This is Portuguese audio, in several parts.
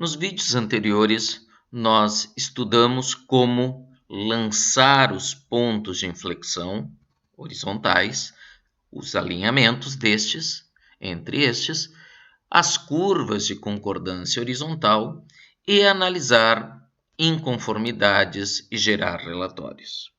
Nos vídeos anteriores, nós estudamos como lançar os pontos de inflexão horizontais, os alinhamentos entre estes, as curvas de concordância horizontal e analisar inconformidades e gerar relatórios.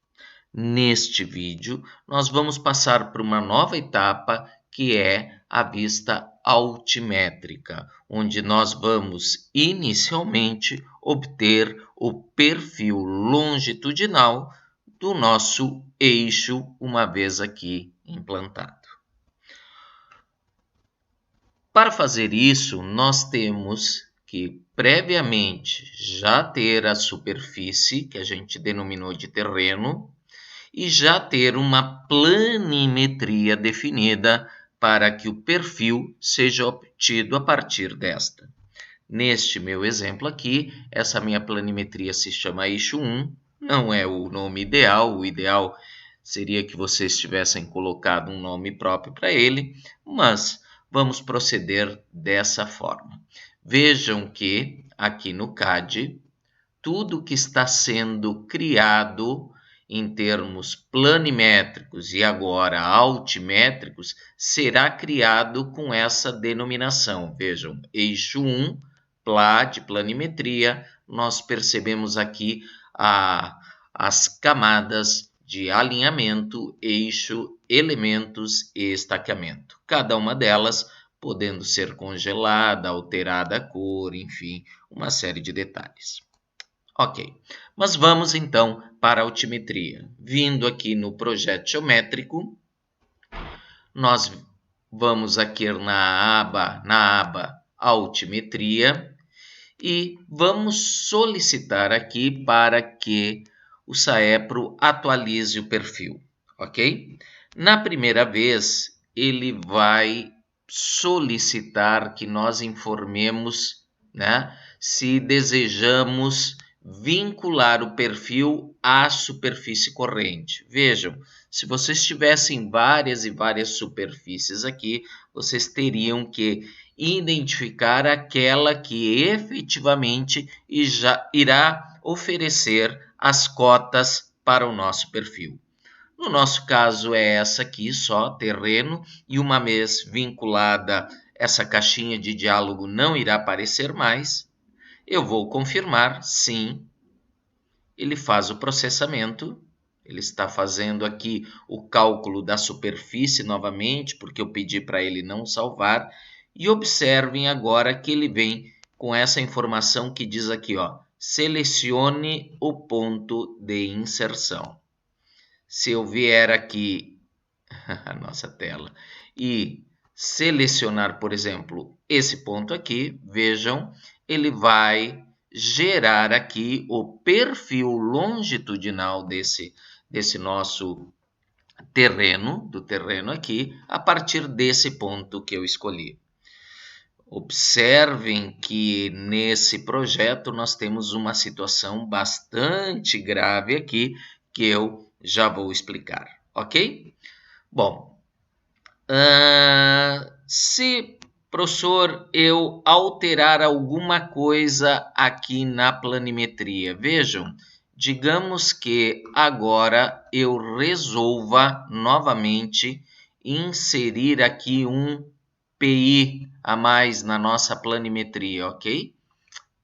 Neste vídeo, nós vamos passar por uma nova etapa que é a vista altimétrica, onde nós vamos inicialmente obter o perfil longitudinal do nosso eixo, uma vez aqui implantado. Para fazer isso, nós temos que previamente já ter a superfície, que a gente denominou de terreno, e já ter uma planimetria definida para que o perfil seja obtido a partir desta. Neste meu exemplo aqui, essa minha planimetria se chama eixo 1, não é o nome ideal, o ideal seria que vocês tivessem colocado um nome próprio para ele, mas vamos proceder dessa forma. Vejam que aqui no CAD, tudo que está sendo criado em termos planimétricos e agora altimétricos, será criado com essa denominação. Vejam, eixo 1, Plá de planimetria, nós percebemos aqui as camadas de alinhamento, eixo, elementos e estaqueamento. Cada uma delas podendo ser congelada, alterada a cor, enfim, uma série de detalhes. Ok, mas vamos então para a altimetria. Vindo aqui no projeto geométrico, nós vamos aqui na aba altimetria e vamos solicitar aqui para que o Saepro atualize o perfil, ok? Na primeira vez, ele vai solicitar que nós informemos, né, se desejamos vincular o perfil à superfície corrente. Vejam, se vocês tivessem várias e várias superfícies aqui, vocês teriam que identificar aquela que efetivamente irá oferecer as cotas para o nosso perfil. No nosso caso é essa aqui, só terreno, e uma vez vinculada, essa caixinha de diálogo não irá aparecer mais. Eu vou confirmar, sim, ele faz o processamento, ele está fazendo aqui o cálculo da superfície novamente, porque eu pedi para ele não salvar, e observem agora que ele vem com essa informação que diz aqui, ó, selecione o ponto de inserção. Se eu vier aqui, a nossa tela, e selecionar, por exemplo, esse ponto aqui, vejam, ele vai gerar aqui o perfil longitudinal desse nosso terreno, do terreno aqui, a partir desse ponto que eu escolhi. Observem que nesse projeto nós temos uma situação bastante grave aqui, que eu já vou explicar, ok? Bom, se, professor, eu alterar alguma coisa aqui na planimetria, vejam, digamos que agora eu resolva novamente inserir aqui um PI a mais na nossa planimetria, ok?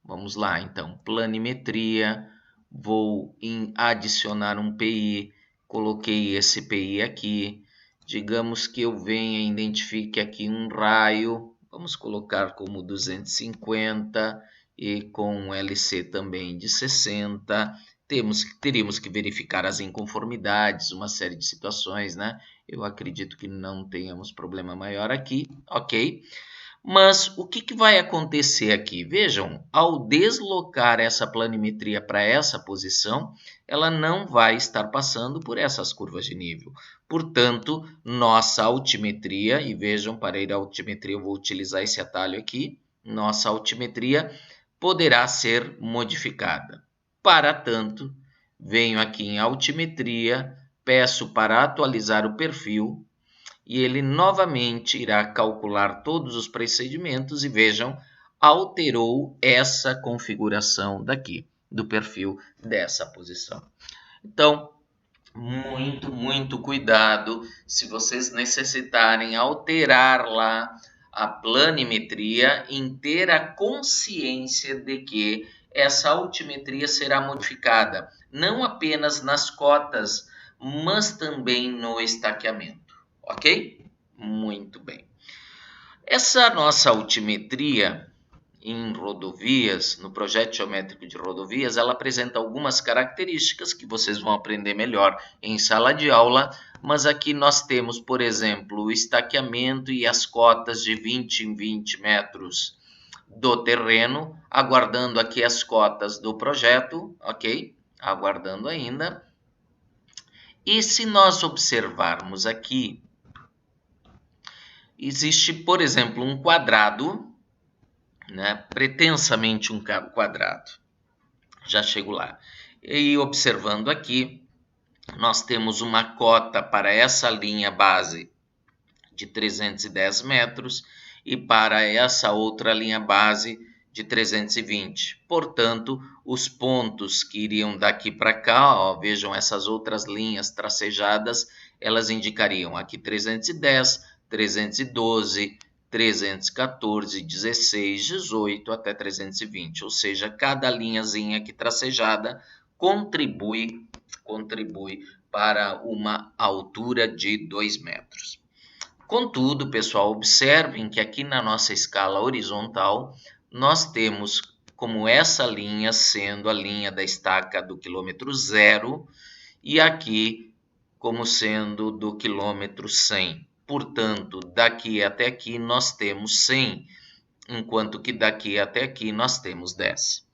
Vamos lá, então, planimetria, vou adicionar um PI, coloquei esse PI aqui. Digamos que eu venha e identifique aqui um raio, vamos colocar como 250 e com LC também de 60. Teríamos que verificar as inconformidades, uma série de situações, né? Eu acredito que não tenhamos problema maior aqui, ok? Mas o que vai acontecer aqui? Vejam, ao deslocar essa planimetria para essa posição, ela não vai estar passando por essas curvas de nível. Portanto, nossa altimetria, e vejam, para ir à altimetria eu vou utilizar esse atalho aqui, nossa altimetria poderá ser modificada. Para tanto, venho aqui em altimetria, peço para atualizar o perfil, e ele novamente irá calcular todos os procedimentos e vejam, alterou essa configuração daqui, do perfil dessa posição. Então, muito cuidado se vocês necessitarem alterar lá a planimetria, em ter a consciência de que essa altimetria será modificada, não apenas nas cotas, mas também no estaqueamento, ok? Muito bem. Essa nossa altimetria em rodovias, no projeto geométrico de rodovias, ela apresenta algumas características que vocês vão aprender melhor em sala de aula, mas aqui nós temos, por exemplo, o estaqueamento e as cotas de 20 em 20 metros do terreno, aguardando aqui as cotas do projeto, ok? Aguardando ainda. E se nós observarmos aqui, existe, por exemplo, um quadrado, né? Pretensamente um quadrado. Já chego lá. E observando aqui, nós temos uma cota para essa linha base de 310 metros e para essa outra linha base de 320. Portanto, os pontos que iriam daqui para cá, ó, vejam essas outras linhas tracejadas, elas indicariam aqui 310, 312, 314, 16, 18 até 320, ou seja, cada linhazinha aqui tracejada contribui para uma altura de 2 metros. Contudo, pessoal, observem que aqui na nossa escala horizontal, nós temos como essa linha sendo a linha da estaca do quilômetro 0 e aqui como sendo do quilômetro 100. Portanto, daqui até aqui nós temos 100, enquanto que daqui até aqui nós temos 10.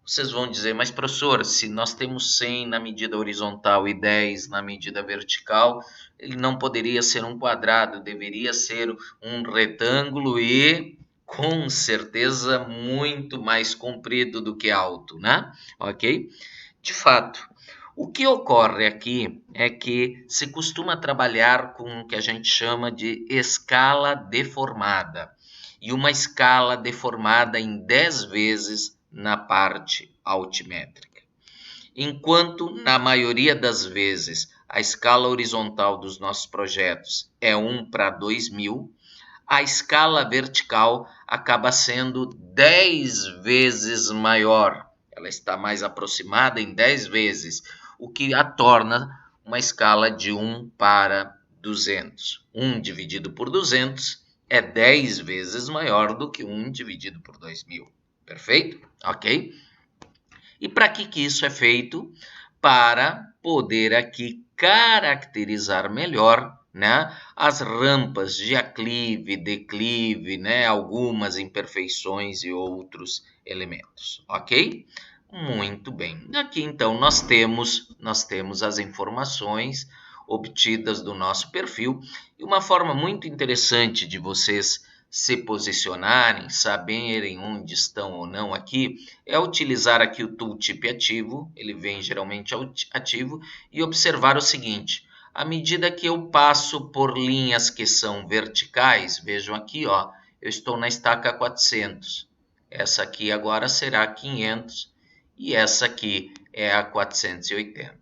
Vocês vão dizer, mas professor, se nós temos 100 na medida horizontal e 10 na medida vertical, ele não poderia ser um quadrado, deveria ser um retângulo e com certeza muito mais comprido do que alto, né? Ok? De fato, o que ocorre aqui é que se costuma trabalhar com o que a gente chama de escala deformada. E uma escala deformada em 10 vezes na parte altimétrica. Enquanto, na maioria das vezes, a escala horizontal dos nossos projetos é 1 para 2000, a escala vertical acaba sendo 10 vezes maior. Ela está mais aproximada em 10 vezes, o que a torna uma escala de 1 para 200. 1 dividido por 200 é 10 vezes maior do que 1 dividido por 2000. Perfeito? Ok? E para que isso é feito? Para poder aqui caracterizar melhor, né, as rampas de aclive, declive, né, algumas imperfeições e outros elementos, ok? Muito bem. Aqui então nós temos as informações obtidas do nosso perfil e uma forma muito interessante de vocês se posicionarem, saberem onde estão ou não aqui, é utilizar aqui o tooltip ativo, ele vem geralmente ativo, e observar o seguinte, à medida que eu passo por linhas que são verticais, vejam aqui, ó, eu estou na estaca 400, essa aqui agora será 500 e essa aqui é a 480.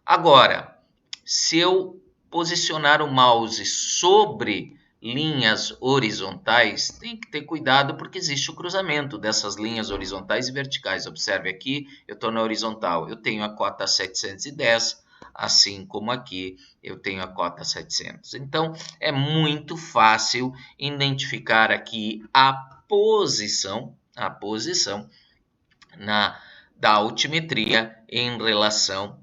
Agora, se eu posicionar o mouse sobre linhas horizontais, tem que ter cuidado porque existe o cruzamento dessas linhas horizontais e verticais. Observe aqui, eu estou na horizontal, eu tenho a cota 710, assim como aqui eu tenho a cota 700. Então, é muito fácil identificar aqui a posição da altimetria em relação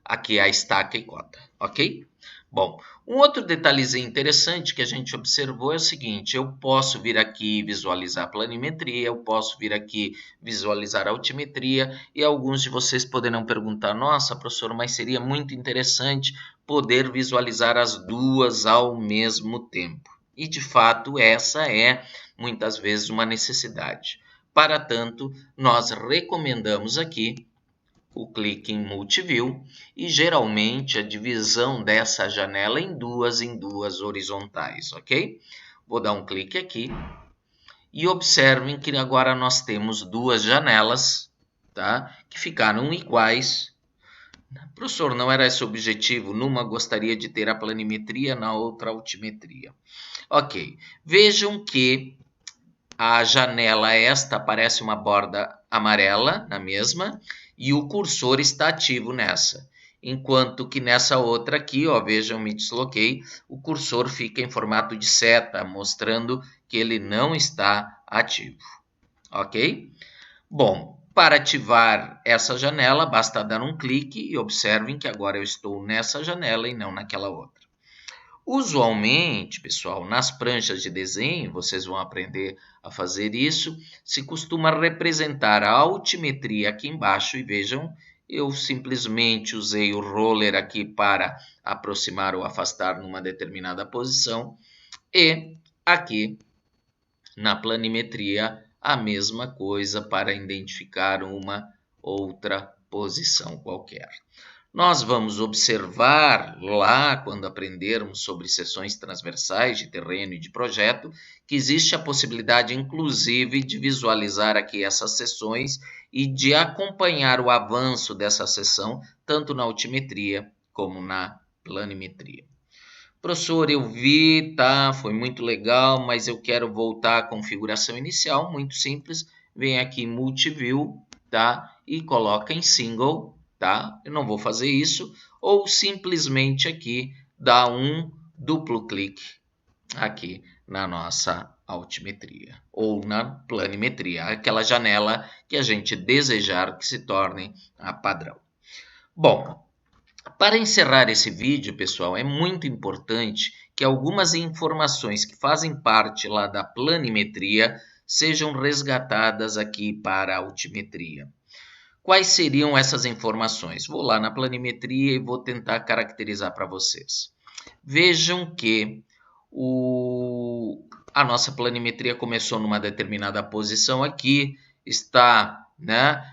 aqui a estaca e cota, ok? Bom, um outro detalhezinho interessante que a gente observou é o seguinte, eu posso vir aqui visualizar a planimetria, eu posso vir aqui visualizar a altimetria e alguns de vocês poderão perguntar, nossa, professor, mas seria muito interessante poder visualizar as duas ao mesmo tempo. E, de fato, essa é, muitas vezes, uma necessidade. Para tanto, nós recomendamos aqui o clique em Multiview e geralmente a divisão dessa janela em duas horizontais, ok? Vou dar um clique aqui. E observem que agora nós temos duas janelas, tá? Que ficaram iguais. Professor, não era esse o objetivo? Numa gostaria de ter a planimetria, na outra a altimetria. Ok. Vejam que a janela esta aparece uma borda amarela na mesma e o cursor está ativo nessa. Enquanto que nessa outra aqui, ó, vejam, me desloquei, o cursor fica em formato de seta, mostrando que ele não está ativo. Ok? Bom, para ativar essa janela, basta dar um clique e observem que agora eu estou nessa janela e não naquela outra. Usualmente, pessoal, nas pranchas de desenho, vocês vão aprender a fazer isso, se costuma representar a altimetria aqui embaixo e vejam, eu simplesmente usei o roller aqui para aproximar ou afastar numa determinada posição e aqui na planimetria a mesma coisa para identificar uma outra posição qualquer. Nós vamos observar lá, quando aprendermos sobre seções transversais de terreno e de projeto, que existe a possibilidade, inclusive, de visualizar aqui essas seções e de acompanhar o avanço dessa seção, tanto na altimetria como na planimetria. Professor, eu vi, tá, foi muito legal, mas eu quero voltar à configuração inicial, muito simples. Vem aqui em Multiview, tá, e coloca em Single. Tá? Eu não vou fazer isso, ou simplesmente aqui dá um duplo clique aqui na nossa altimetria ou na planimetria, aquela janela que a gente desejar que se torne a padrão. Bom, para encerrar esse vídeo, pessoal, é muito importante que algumas informações que fazem parte lá da planimetria sejam resgatadas aqui para a altimetria. Quais seriam essas informações? Vou lá na planimetria e vou tentar caracterizar para vocês. Vejam que a nossa planimetria começou numa determinada posição aqui, está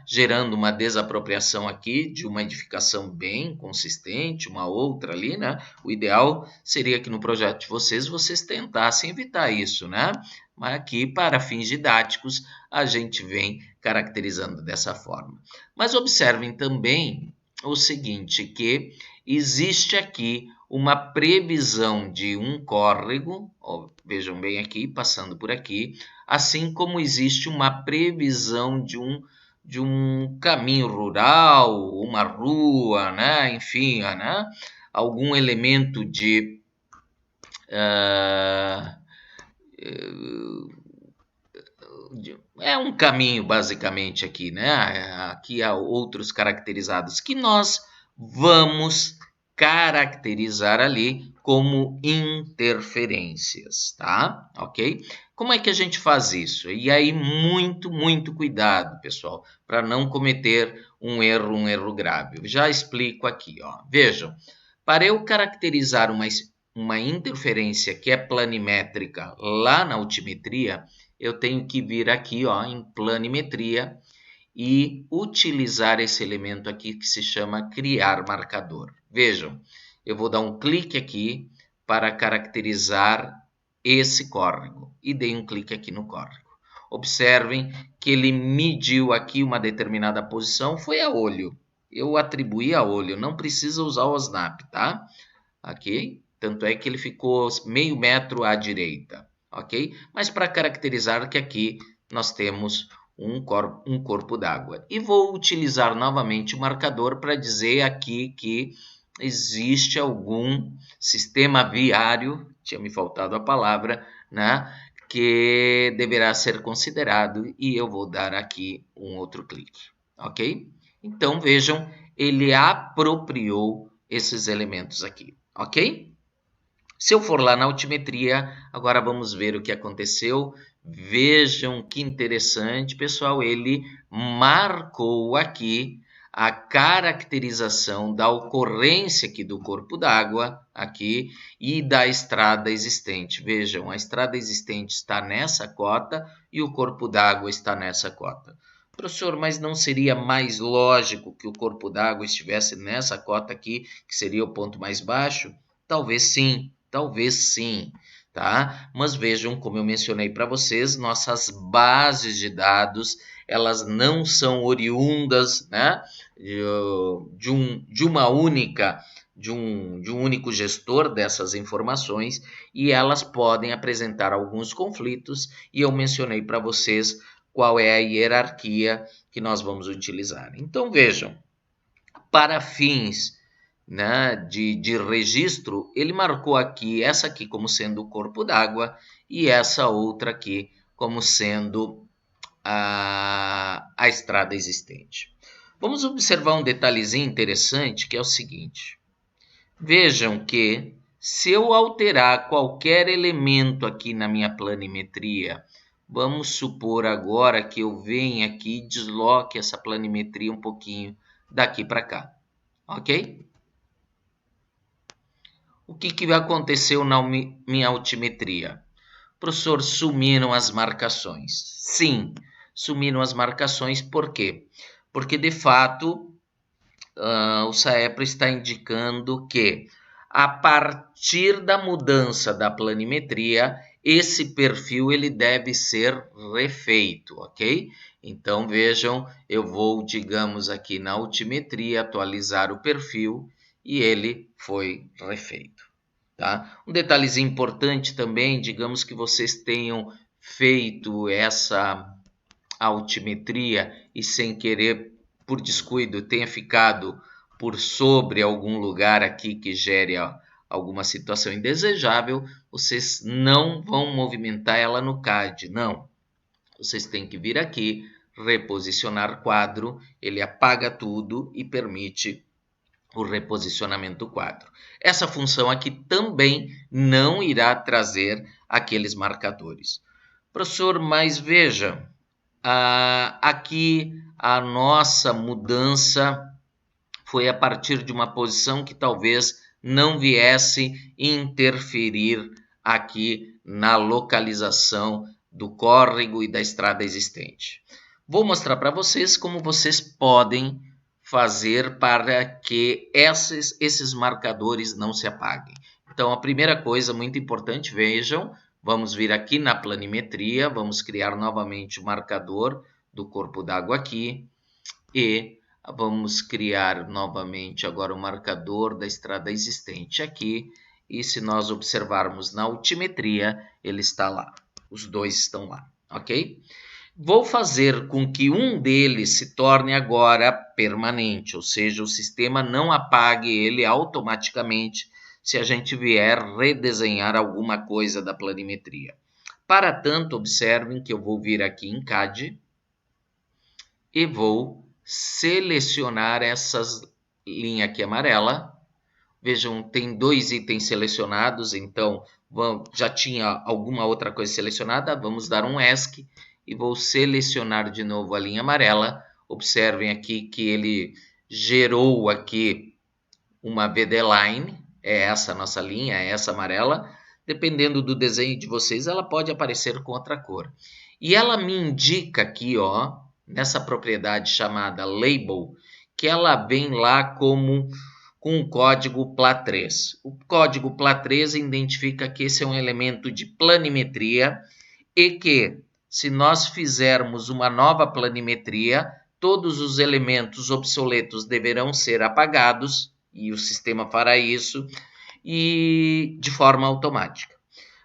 gerando uma desapropriação aqui de uma edificação bem consistente, uma outra ali, O ideal seria que no projeto de vocês tentassem evitar isso, Mas aqui, para fins didáticos, a gente vem caracterizando dessa forma. Mas observem também o seguinte, que existe aqui uma previsão de um córrego, ó, vejam bem aqui, passando por aqui, assim como existe uma previsão de um caminho rural, uma rua, enfim, algum elemento de é um caminho basicamente aqui, Aqui há outros caracterizados que nós vamos caracterizar ali como interferências, tá? Ok? Como é que a gente faz isso? E aí muito cuidado, pessoal, para não cometer um erro grave. Eu já explico aqui, ó. Vejam, para eu caracterizar uma interferência que é planimétrica lá na altimetria, eu tenho que vir aqui, ó, em planimetria e utilizar esse elemento aqui que se chama criar marcador. Vejam, eu vou dar um clique aqui para caracterizar esse córrego e dei um clique aqui no córrego. Observem que ele mediu aqui uma determinada posição, foi a olho. Eu atribuí a olho, não precisa usar o snap, tá? Ok? Tanto é que ele ficou meio metro à direita, ok? Mas para caracterizar que aqui nós temos um corpo d'água. E vou utilizar novamente o marcador para dizer aqui que existe algum sistema viário, tinha me faltado a palavra, que deverá ser considerado e eu vou dar aqui um outro clique, ok? Então vejam, ele apropriou esses elementos aqui, ok? Se eu for lá na altimetria, agora vamos ver o que aconteceu. Vejam que interessante, pessoal, ele marcou aqui a caracterização da ocorrência aqui do corpo d'água aqui e da estrada existente. Vejam, a estrada existente está nessa cota e o corpo d'água está nessa cota. Professor, mas não seria mais lógico que o corpo d'água estivesse nessa cota aqui, que seria o ponto mais baixo? Talvez sim, tá? Mas vejam, como eu mencionei para vocês, nossas bases de dados, elas não são oriundas, né, de uma única, de um único gestor dessas informações, e elas podem apresentar alguns conflitos, e eu mencionei para vocês qual é a hierarquia que nós vamos utilizar. Então vejam, para fins, né, de registro, ele marcou aqui essa aqui como sendo o corpo d'água e essa outra aqui como sendo a estrada existente. Vamos observar um detalhezinho interessante, que é o seguinte. Vejam que se eu alterar qualquer elemento aqui na minha planimetria, vamos supor agora que eu venha aqui e desloque essa planimetria um pouquinho daqui para cá, ok? O que aconteceu na minha altimetria? Professor, sumiram as marcações. Sim, sumiram as marcações, por quê? Porque, de fato, o SAEPRO está indicando que, a partir da mudança da planimetria, esse perfil ele deve ser refeito, ok? Então, vejam, eu vou, digamos, aqui na altimetria, atualizar o perfil e ele foi refeito. Tá? Um detalhezinho importante também, digamos que vocês tenham feito essa altimetria e sem querer, por descuido, tenha ficado por sobre algum lugar aqui que gere alguma situação indesejável, vocês não vão movimentar ela no CAD, não. Vocês têm que vir aqui, reposicionar quadro, ele apaga tudo e permite o reposicionamento do quadro. Essa função aqui também não irá trazer aqueles marcadores. Professor, mas veja, aqui a nossa mudança foi a partir de uma posição que talvez não viesse interferir aqui na localização do córrego e da estrada existente. Vou mostrar para vocês como vocês podem fazer para que esses marcadores não se apaguem. Então, a primeira coisa muito importante, vejam, vamos vir aqui na planimetria, vamos criar novamente o marcador do corpo d'água aqui e vamos criar novamente agora o marcador da estrada existente aqui e se nós observarmos na altimetria, ele está lá, os dois estão lá, ok? Vou fazer com que um deles se torne agora permanente, ou seja, o sistema não apague ele automaticamente se a gente vier redesenhar alguma coisa da planimetria. Para tanto, observem que eu vou vir aqui em CAD e vou selecionar essas linhas aqui amarela. Vejam, tem dois itens selecionados, então já tinha alguma outra coisa selecionada, vamos dar um ESC e vou selecionar de novo a linha amarela. Observem aqui que ele gerou aqui uma VD-Line, é essa a nossa linha, é essa amarela. Dependendo do desenho de vocês, ela pode aparecer com outra cor. E ela me indica aqui, ó, nessa propriedade chamada Label, que ela vem lá com o código PLA3. O código PLA3 identifica que esse é um elemento de planimetria e que, se nós fizermos uma nova planimetria, todos os elementos obsoletos deverão ser apagados, e o sistema fará isso, e de forma automática.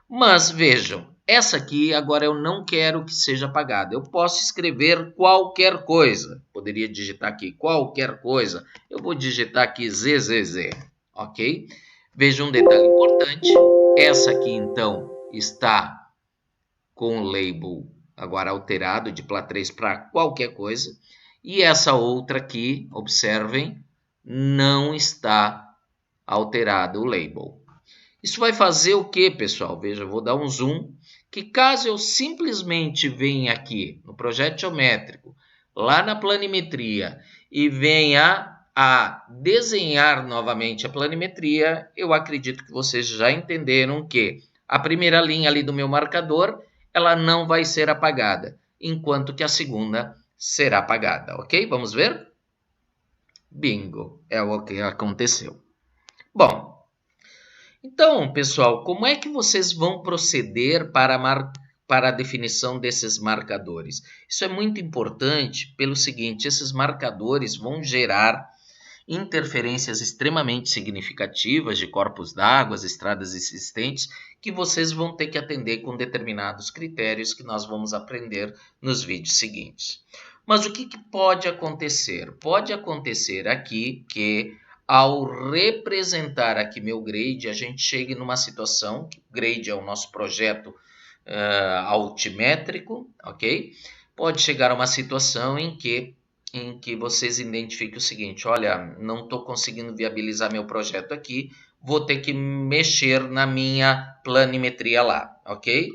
Mas vejam, essa aqui agora eu não quero que seja apagada. Eu posso escrever qualquer coisa. Poderia digitar aqui qualquer coisa. Eu vou digitar aqui ZZZ, ok? Veja um detalhe importante. Essa aqui então está com o label agora alterado de PLA3 para qualquer coisa. E essa outra aqui, observem, não está alterado o label. Isso vai fazer o que, pessoal? Veja, eu vou dar um zoom, que caso eu simplesmente venha aqui no projeto geométrico, lá na planimetria, e venha a desenhar novamente a planimetria, eu acredito que vocês já entenderam que a primeira linha ali do meu marcador, ela não vai ser apagada, enquanto que a segunda será apagada, ok? Vamos ver? Bingo, é o que aconteceu. Bom, Então, pessoal, como é que vocês vão proceder para a definição desses marcadores? Isso é muito importante pelo seguinte: esses marcadores vão gerar interferências extremamente significativas de corpos d'água, estradas existentes, que vocês vão ter que atender com determinados critérios que nós vamos aprender nos vídeos seguintes. Mas o que pode acontecer? Pode acontecer aqui que, ao representar aqui meu grade, a gente chegue numa situação, que o grade é o nosso projeto altimétrico, ok? Pode chegar a uma situação em que vocês identifiquem o seguinte: olha, não estou conseguindo viabilizar meu projeto aqui, vou ter que mexer na minha planimetria lá, ok?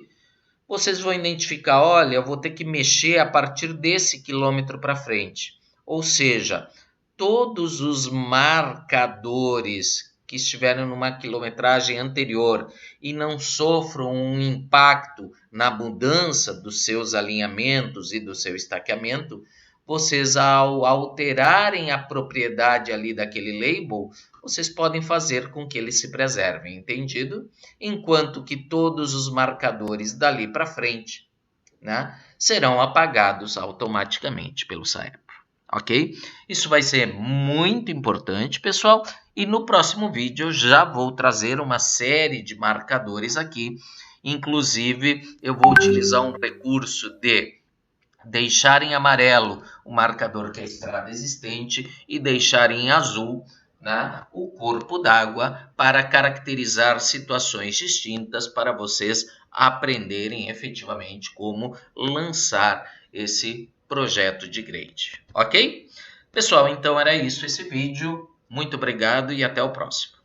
Vocês vão identificar, olha, eu vou ter que mexer a partir desse quilômetro para frente. Ou seja, todos os marcadores que estiverem numa quilometragem anterior e não sofram um impacto na mudança dos seus alinhamentos e do seu estaqueamento, vocês, ao alterarem a propriedade ali daquele label, vocês podem fazer com que ele se preserve, entendido? Enquanto que todos os marcadores dali para frente, né, serão apagados automaticamente pelo SAEPRO, ok? Isso vai ser muito importante, pessoal, e no próximo vídeo eu já vou trazer uma série de marcadores aqui, inclusive eu vou utilizar um recurso de deixar em amarelo o marcador que é a estrada existente e deixar em azul, né, o corpo d'água, para caracterizar situações distintas para vocês aprenderem efetivamente como lançar esse projeto de grade, ok? Pessoal, então era isso esse vídeo. Muito obrigado e até o próximo.